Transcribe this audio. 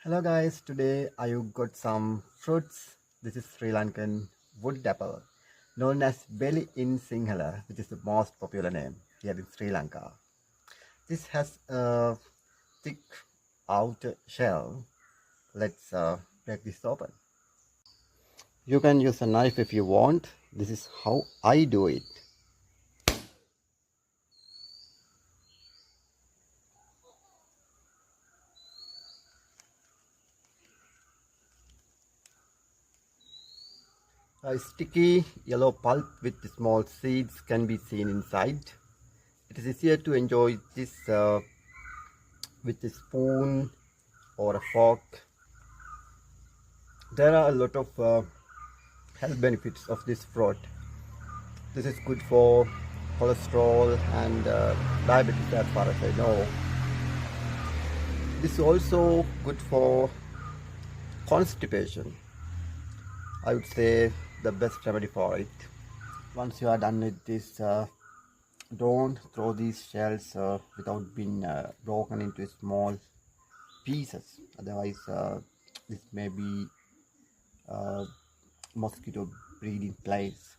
Hello guys, today I got some fruits. This is Sri Lankan wood apple, known as beli in sinhala, which is the most popular name here in Sri Lanka. This has a thick outer shell. Let's break this open. You can use a knife if you want. This is how I do it. A sticky yellow pulp with small seeds can be seen inside. It is easier to enjoy this with a spoon or a fork. There are a lot of health benefits of this fruit. This is good for cholesterol and diabetes as far as I know. This is also good for constipation. I would say the best remedy for it. Once you are done with this, don't throw these shells without being broken into small pieces. Otherwise, this may be mosquito breeding place.